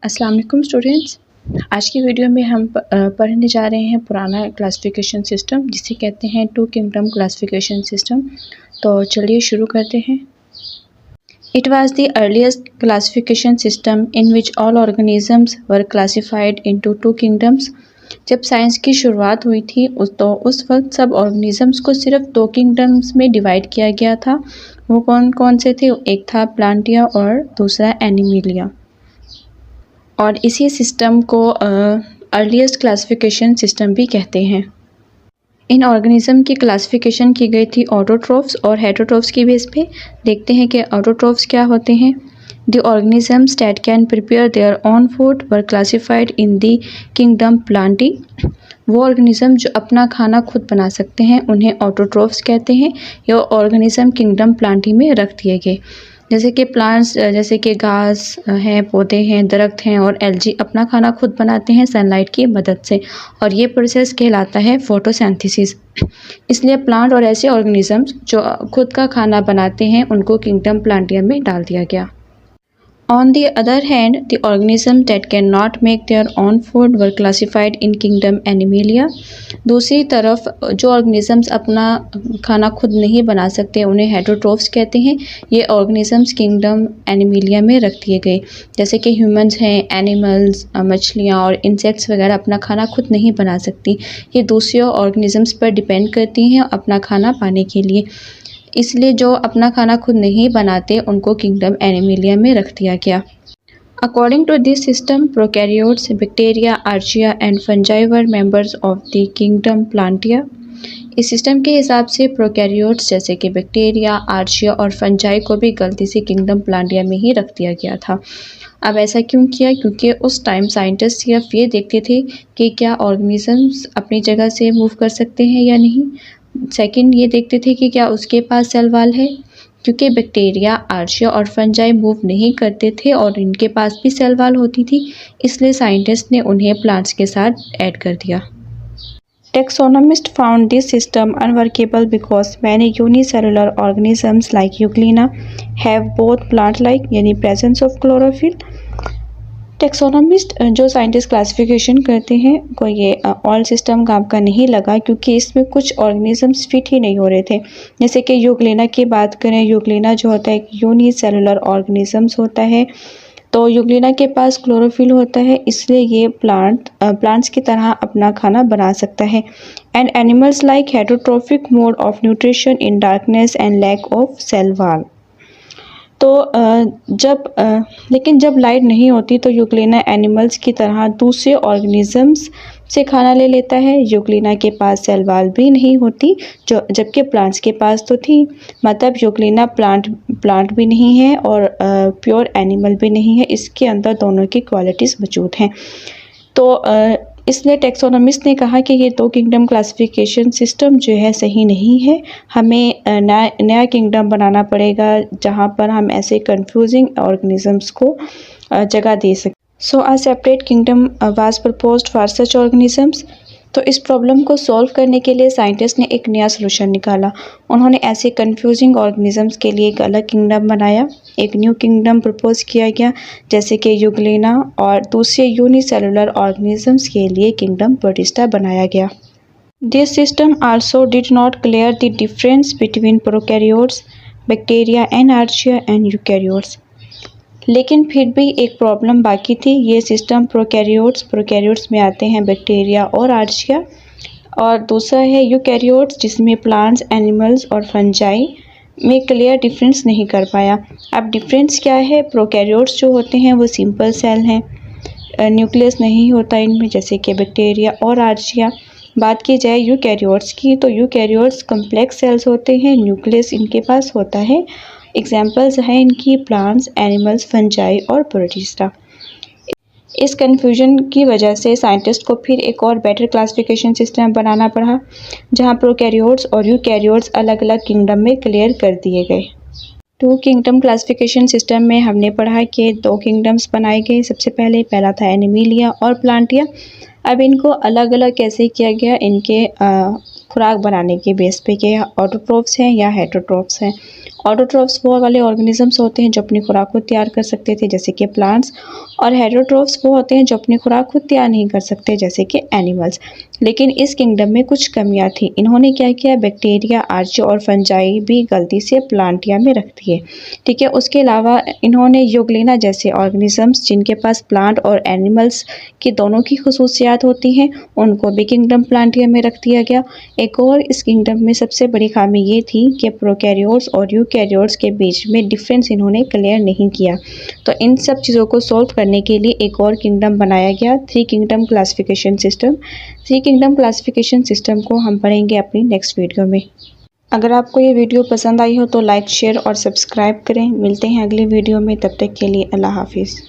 अस्सलाम वालेकुम स्टूडेंट्स। आज की वीडियो में हम पढ़ने जा रहे हैं पुराना क्लासिफिकेशन सिस्टम जिसे कहते हैं टू किंगडम क्लासिफिकेशन सिस्टम। तो चलिए शुरू करते हैं। It was the earliest classification system in which all organisms were classified into two kingdoms. जब साइंस की शुरुआत हुई थी उस वक्त सब ऑर्गेनिजम्स को सिर्फ दो किंगडम्स में डिवाइड किया गया था। वो कौन कौन से थे? एक था प्लांटिया और दूसरा एनिमिलिया। और इसी सिस्टम को अर्लीस्ट क्लासिफिकेशन सिस्टम भी कहते हैं। इन ऑर्गेनिज्म की क्लासिफिकेशन की गई थी ऑटोट्रोफ्स और हेटरोट्रोफ्स की बेस पे। देखते हैं कि ऑटोट्रोफ्स क्या होते हैं। The organisms that can prepare their own food were classified in the kingdom Plantae. वो ऑर्गेनिज्म जो अपना खाना खुद बना सकते हैं उन्हें ऑटोट्रोफ्स कहते हैं। ये ऑर्गेनिज्म किंगडम प्लांटी में रख दिए गए। जैसे कि प्लांट्स जैसे कि घास हैं, पौधे हैं, दरख्त हैं और एल्गी अपना खाना खुद बनाते हैं सनलाइट की मदद से, और ये प्रोसेस कहलाता है फोटोसिंथेसिस। इसलिए प्लांट और ऐसे ऑर्गेनिजम्स जो खुद का खाना बनाते हैं उनको किंगडम प्लांटियम में डाल दिया गया। On the other hand, the organisms that cannot make their own food were classified in kingdom Animalia. दूसरी तरफ जो ऑर्गेनिजम्स अपना खाना खुद नहीं बना सकते उन्हें हेटरोट्रोफ्स कहते हैं। ये ऑर्गेनिजम्स किंगडम एनिमिलिया में रख दिए गए। जैसे कि ह्यूमंस हैं, एनिमल्स, मछलियाँ और इंसेक्ट्स वगैरह अपना खाना खुद नहीं बना सकती। ये दूसरे ऑर्गेनिजम्स पर डिपेंड करती हैं अपना खाना पाने के लिए। इसलिए जो अपना खाना खुद नहीं बनाते उनको किंगडम एनिमिलिया में रख दिया गया। According to this system, prokaryotes, bacteria, archaea and fungi were members of the kingdom Plantae. इस सिस्टम के हिसाब से प्रोकैरियोट्स जैसे कि बैक्टीरिया, आर्चिया और फंजाई को भी गलती से किंगडम प्लांटिया में ही रख दिया गया था। अब ऐसा क्यों किया? क्योंकि उस टाइम साइंटिस्ट सिर्फ ये देखते थे कि क्या ऑर्गेनिजम्स अपनी जगह से मूव कर सकते हैं या नहीं। सेकंड ये देखते थे कि क्या उसके पास सेल वाल है। क्योंकि बैक्टीरिया, आर्चिया और फंजाई मूव नहीं करते थे और इनके पास भी सेल वाल होती थी, इसलिए साइंटिस्ट ने उन्हें प्लांट्स के साथ ऐड कर दिया। Taxonomists found this system unworkable because many unicellular organisms like Euglena have both plant-like यानी presence of chlorophyll। टेक्सोनोमिस्ट जो साइंटिस्ट क्लासिफिकेशन करते हैं को ये ऑल सिस्टम काम का नहीं लगा क्योंकि इसमें कुछ ऑर्गेनिजम्स फिट ही नहीं हो रहे थे। जैसे कि यूग्लेना की बात करें, यूग्लेना जो होता है एक यूनिसेलुलर ऑर्गेनिजम्स होता है, तो यूग्लेना के पास क्लोरोफिल होता है, इसलिए ये प्लांट्स की तरह अपना खाना बना सकता है। And animals like heterotrophic mode of nutrition in darkness and lack of cell wall. तो लेकिन जब लाइट नहीं होती तो यूग्लेना एनिमल्स की तरह दूसरे ऑर्गेनिजम्स से खाना ले लेता है। यूग्लेना के पास सेल वाल भी नहीं होती जो जबकि प्लांट्स के पास तो थी। मतलब यूग्लेना प्लांट भी नहीं है और प्योर एनिमल भी नहीं है, इसके अंदर दोनों की क्वालिटीज़ मौजूद हैं। तो इसलिए टेक्सोनोमिस्ट ने कहा कि ये दो किंगडम क्लासिफिकेशन सिस्टम जो है सही नहीं है। हमें नया किंगडम बनाना पड़ेगा जहाँ पर हम ऐसे कंफ्यूजिंग ऑर्गेनिजम्स को जगह दे सकें। So a separate kingdom was proposed for such organisms. तो इस प्रॉब्लम को सॉल्व करने के लिए साइंटिस्ट ने एक नया सोल्यूशन निकाला। उन्होंने ऐसे कंफ्यूजिंग ऑर्गेनिजम्स के लिए एक अलग किंगडम बनाया। एक न्यू किंगडम प्रपोज किया गया जैसे कि यूग्लेना, और दूसरे यूनिसेलुलर ऑर्गेनिजम्स के लिए किंगडम प्रोटिस्टा बनाया गया। This system also did not clear the difference between prokaryotes, bacteria and archaea and eukaryotes. लेकिन फिर भी एक प्रॉब्लम बाकी थी। ये सिस्टम प्रोकैरियोट्स में आते हैं बैक्टीरिया और आर्चिया, और दूसरा है यूकैरियोट्स जिसमें प्लांट्स, एनिमल्स और फंजाई में क्लियर डिफरेंस नहीं कर पाया। अब डिफरेंस क्या है? प्रोकैरियोट्स जो होते हैं वो सिंपल सेल हैं, न्यूक्लियस नहीं होता इनमें जैसे कि बैक्टीरिया और आर्चिया। बात की जाए यूकैरियोट्स की तो यूकैरियोट्स कम्प्लेक्स सेल्स होते हैं, न्यूक्लियस इनके पास होता है। एग्जाम्पल्स हैं इनकी प्लांट्स, एनिमल्स, फंजाई और प्रोटिस्टा। इस कन्फ्यूजन की वजह से साइंटिस्ट को फिर एक और बेटर क्लासिफिकेशन सिस्टम बनाना पड़ा जहां प्रोकैरियोट्स और यूकैरियोट्स अलग अलग किंगडम में क्लियर कर दिए गए। टू किंगडम क्लासिफिकेशन सिस्टम में हमने पढ़ा कि दो किंगडम्स बनाए गए। सबसे पहला था एनिमिलिया और प्लांटिया। अब इनको अलग अलग कैसे किया गया? इनके खुराक बनाने के बेस पे कि ऑटोट्रोफ्स हैं या हेटरोट्रोफ्स हैं। ऑटोट्रॉफ्स वो वाले ऑर्गेनिजम्स होते हैं जो अपनी खुराक खुद तैयार कर सकते थे जैसे कि प्लांट्स, और हेटरोट्रॉफ्स वो होते हैं जो अपनी खुराक खुद तैयार नहीं कर सकते जैसे कि एनिमल्स। लेकिन इस किंगडम में कुछ कमियां थी। इन्होंने क्या किया, बैक्टीरिया, आर्चे और फंजाई भी गलती से प्लांटिया में रख दिए। ठीक है, उसके अलावा इन्होंने यूग्लिना जैसे ऑर्गेनिजम्स जिनके पास प्लांट और एनिमल्स की दोनों की खुसूसियात होती हैं उनको भी किंगडम प्लांटिया में रख दिया गया। एक और इस किंगडम में सबसे बड़ी खामी ये थी कि प्रोकैरियोट्स और यूकैरियोट्स के बीच में डिफरेंस इन्होंने क्लियर नहीं किया। तो इन सब चीज़ों को सॉल्व करने के लिए एक और किंगडम बनाया गया, 3 kingdom classification system. 3 kingdom classification system को हम पढ़ेंगे अपनी नेक्स्ट वीडियो में। अगर आपको ये वीडियो पसंद आई हो तो लाइक, शेयर और सब्सक्राइब करें। मिलते हैं अगली वीडियो में, तब तक के लिए अल्लाह हाफिज़।